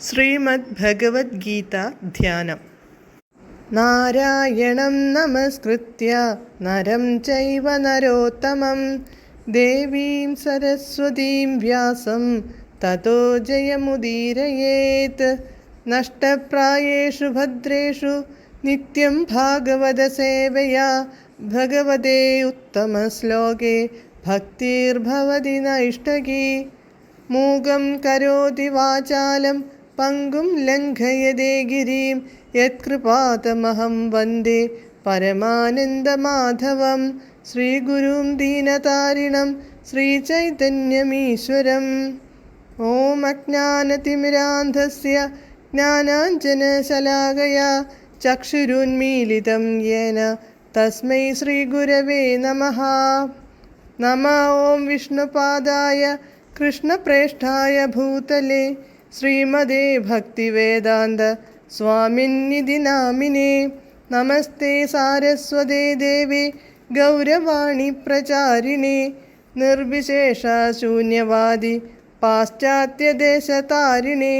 ശ്രീമദ് ഭഗവത്ഗീത ധ്യാനം. നാരായണം നമസ്കൃത്യ നരം ചൈവ നരോത്തമം ദേവീം സരസ്വതീം വ്യാസം തതോ ജയമുദീരയേത്. നഷ്ടപ്രായേഷു ഭദ്രേഷു നിത്യം ഭാഗവത സേവയാ ഭഗവതേ ഉത്തമശ്ലോകേ ഭക്തിർഭവതി നൈഷ്ടകീ. മൂകം കരോതി വാചാലം പങ്കും ലംഘയതേ ഗിരിം യത്കൃപാതമഹം വന്ദേ പരമാനന്ദമാധവം. ശ്രീഗുരും ദീനതാരിണം ശ്രീചൈതന്യമീശ്വരം. ഓം അജ്ഞാനതിമിരാന്ധസ്യ ജ്ഞാനാഞ്ജനശലാകയാ ചക്ഷുരുന്മീലിതം യേന തസ്മൈ ശ്രീഗുരവേ നമഃ. നമഃ ഓം വിഷ്ണുപാദായ കൃഷ്ണപ്രേഷ്ഠായ ഭൂതലേ ശ്രീമദേ ഭക്തിവേദാന്ത സ്വാമിന്നിധി നാമിനേ. നമസ്തേ സാരസ്വതേ ദേവേ ഗൗരവാണി പ്രചാരിണേ നിർവിശേഷ ശൂന്യവാദി പാശ്ചാത്യദേശതാരിണേ.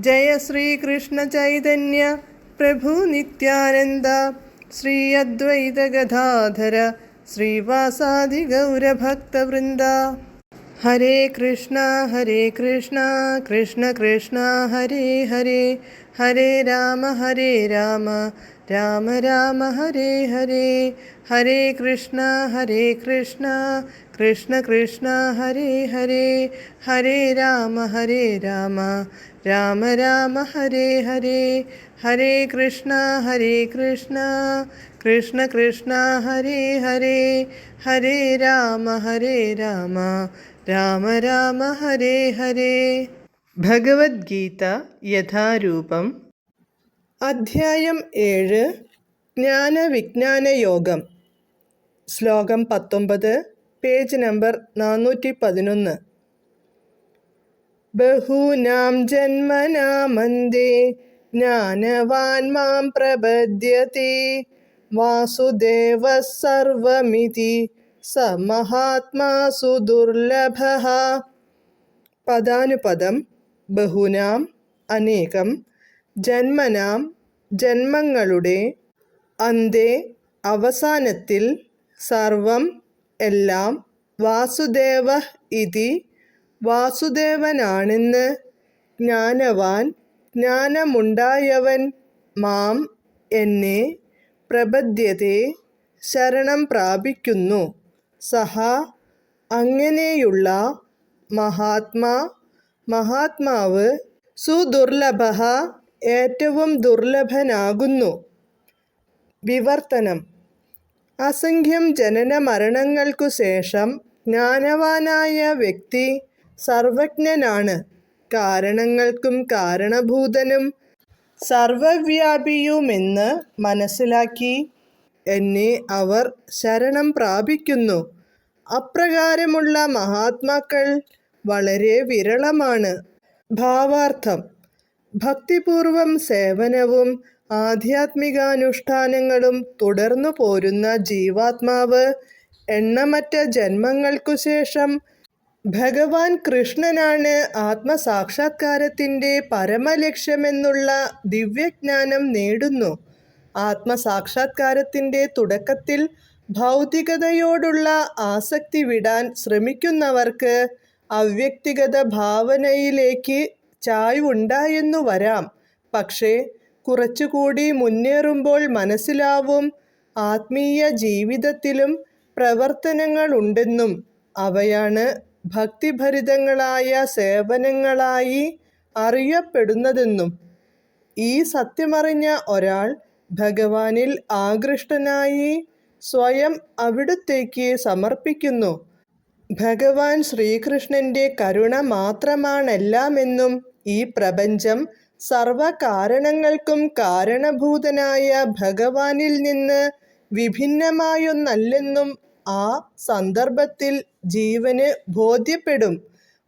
ജയ ശ്രീകൃഷ്ണ ചൈതന്യ പ്രഭു നിത്യാനന്ദ ശ്രീ അദ്വൈത ഗദാധര ശ്രീവാസാദി ഗൗരഭക്തവൃന്ദ. ഹരേ കൃഷ്ണ കൃഷ്ണ കൃഷ്ണ ഹരേ ഹരേ, ഹരേ രാമ രാമ രാമ ഹരേ ഹരേ. ഹരേ കൃഷ്ണ കൃഷ്ണ കൃഷ്ണ ഹരേ ഹരേ, ഹരേ രാമ രാമ രാമ ഹരേ ഹരേ. ഹരേ കൃഷ്ണ കൃഷ്ണ ഹരേ ഹരേ, ഹരേ രാമ രാമ രാമ ഹരേ ഹരേ. ഭഗവത്ഗീത യഥാരൂപം. അധ്യായം 7. ജ്ഞാനവിജ്ഞാന യോഗം. ശ്ലോകം 19, പേജ് നമ്പർ 411. ബഹൂനാം ജന്മനാമന്തേ ജ്ഞാനവാൻ മാം പ്രപദ്യത്തെ വാസുദേവഃ സർവമിതി സ മഹാത്മാസു ദുർലഭഃ. പദാനുപദം. ബഹൂനാം അനേകം, ജന്മനാം ജന്മങ്ങളുടെ, അന്തേ അവസാനത്തിൽ, സർവം എല്ലാം, വാസുദേവഃ ഇതി വാസുദേവനാണെന്ന്, ജ്ഞാനവാൻ ജ്ഞാനമുണ്ടായവൻ, മാം എന്നെ, പ്രപദ്യത്തെ ശരണം പ്രാപിക്കുന്നു, സഹ അങ്ങനെയുള്ള, മഹാത്മാ മഹാത്മാവ്, സുദുർലഭഃ ഏറ്റവും ദുർലഭനാകുന്നു. വിവർത്തനം. അസംഖ്യം ജനന മരണങ്ങൾക്കു ശേഷം ജ്ഞാനവാനായ വ്യക്തി സർവജ്ഞനാണ്, കാരണങ്ങൾക്കും കാരണഭൂതനും സർവവ്യാപിയുമെന്ന് മനസ്സിലാക്കി എന്നെ അവർ ശരണം പ്രാപിക്കുന്നു. അപ്രകാരമുള്ള മഹാത്മാക്കൾ വളരെ വിരളമാണ്. ഭാവാർത്ഥം. ഭക്തിപൂർവം സേവനവും ആധ്യാത്മികാനുഷ്ഠാനങ്ങളും തുടർന്നു പോരുന്ന ജീവാത്മാവ് എണ്ണമറ്റ ജന്മങ്ങൾക്കു ശേഷം ഭഗവാൻ കൃഷ്ണനാണ് ആത്മസാക്ഷാത്കാരത്തിൻ്റെ പരമലക്ഷ്യമെന്നുള്ള ദിവ്യജ്ഞാനം നേടുന്നു. ആത്മസാക്ഷാത്കാരത്തിൻ്റെ തുടക്കത്തിൽ ഭൗതികതയോടുള്ള ആസക്തി വിടാൻ ശ്രമിക്കുന്നവർക്ക് അവ്യക്തിഗത ഭാവനയിലേക്ക് ചായ്വുണ്ടായെന്നു വരാം. പക്ഷേ കുറച്ചുകൂടി മുന്നേറുമ്പോൾ മനസ്സിലാവും, ആത്മീയ ജീവിതത്തിലും പ്രവർത്തനങ്ങളുണ്ടെന്നും അവയാണ് ഭക്തിഭരിതങ്ങളായ സേവനങ്ങളായി അറിയപ്പെടുന്നതെന്നും. ഈ സത്യമറിഞ്ഞ ഒരാൾ ഭഗവാനിൽ ആകൃഷ്ടനായി സ്വയം അവിടുത്തേക്ക് സമർപ്പിക്കുന്നു. ഭഗവാൻ ശ്രീകൃഷ്ണൻ്റെ കരുണ മാത്രമാണെല്ലാമെന്നും ഈ പ്രപഞ്ചം സർവകാരണങ്ങൾക്കും കാരണഭൂതനായ ഭഗവാനിൽ നിന്ന് വിഭിന്നമായൊന്നല്ലെന്നും ആ സന്ദർഭത്തിൽ ജീവന് ബോധ്യപ്പെടും.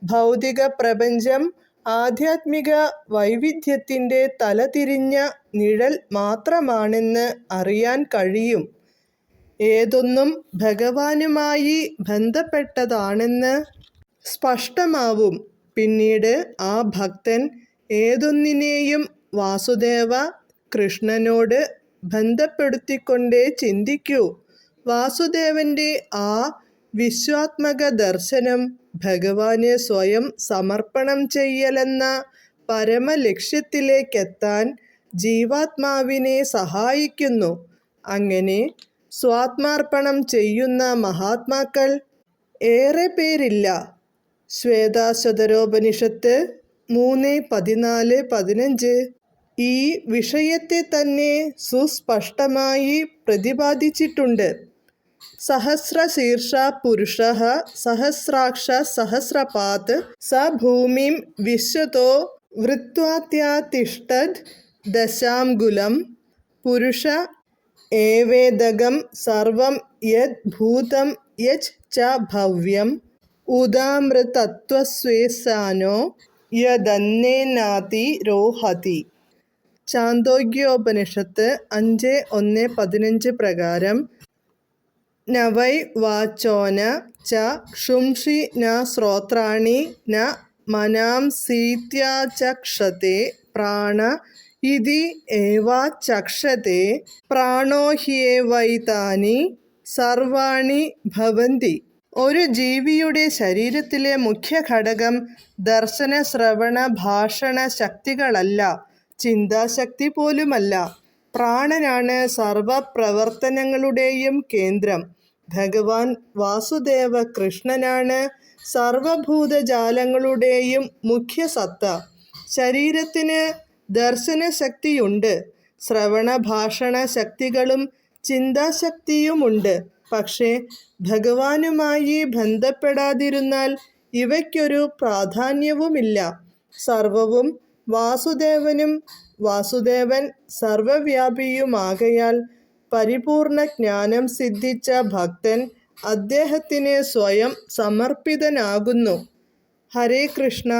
ഭൗതിക പ്രപഞ്ചം ആധ്യാത്മിക വൈവിധ്യത്തിൻ്റെ തലതിരിഞ്ഞ നിഴൽ മാത്രമാണെന്ന് അറിയാൻ കഴിയും. ഏതൊന്നും ഭഗവാനുമായി ബന്ധപ്പെട്ടതാണെന്ന് സ്പഷ്ടമാവും. പിന്നീട് ആ ഭക്തൻ ഏതൊന്നിനെയും വാസുദേവ കൃഷ്ണനോട് ബന്ധപ്പെടുത്തിക്കൊണ്ടേ ചിന്തിക്കൂ. വാസുദേവന്റെ ആ വിശ്വാത്മക ദർശനം ഭഗവാന് സ്വയം സമർപ്പണം ചെയ്യലെന്ന പരമലക്ഷ്യത്തിലേക്കെത്താൻ ജീവാത്മാവിനെ സഹായിക്കുന്നു. അങ്ങനെ സ്വാത്മാർപ്പണം ചെയ്യുന്ന മഹാത്മാക്കൾ ഏറെ പേരില്ല. ശ്വേതാശ്വതരോപനിഷത്ത് 3:14-15 ഈ വിഷയത്തെ തന്നെ സുസ്പഷ്ടമായി പ്രതിപാദിച്ചിട്ടുണ്ട്. സഹസ്രശീർഷ പുരുഷഃ സഹസ്രാക്ഷ സഹസ്രപാത് സ ഭൂമിം വിശ്വതോ വൃത്വാത്യാതിഷ്ഠത് ദശാംഗുലം പുരുഷ ഏവേദകം സർവം യത് ഭൂതം യച് ച ഭവ്യം ഉദാമൃതത്വസ്വേസാനോ യദന്നേനാതി രോഹതി. ഛാന്തോഗ്യോപനിഷത്ത് 5:1-15 പ്രകാരം ന വൈ വാചോ ന ച ക്ഷുംഷി ന ശ്രോത്രാണി ന മനാംസീത്യാചക്ഷത്തെ പ്രാണ ഇതി ഏവാചക്ഷത്തെ പ്രാണോ ഹ്യേവൈതാനി സർവാണി ഭവന്തി. ഒരു ജീവിയുടെ ശരീരത്തിലെ മുഖ്യ ഘടകം ദർശന ശ്രവണ ഭാഷണ ശക്തികളല്ല, ചിന്താശക്തി പോലുമല്ല. പ്രാണനാണ് സർവപ്രവർത്തനങ്ങളുടെയും കേന്ദ്രം. ഭഗവാൻ വാസുദേവ കൃഷ്ണനാണ് സർവഭൂതജാലങ്ങളുടെയും മുഖ്യസത്ത. ശരീരത്തിന് ദർശനശക്തിയുണ്ട്, ശ്രവണ ഭാഷണ ശക്തികളും ചിന്താശക്തിയുമുണ്ട്. പക്ഷേ ഭഗവാനുമായി ബന്ധപ്പെടാതിരുന്നാൽ ഇവയ്ക്കൊരു പ്രാധാന്യവുമില്ല. സർവവും വാസുദേവനും വാസുദേവൻ സർവവ്യാപിയുമാകയാൽ പരിപൂർണ ജ്ഞാനം സിദ്ധിച്ച ഭക്തൻ അദ്ദേഹത്തിന് സ്വയം സമർപ്പിതനാകുന്നു. ഹരേ കൃഷ്ണ.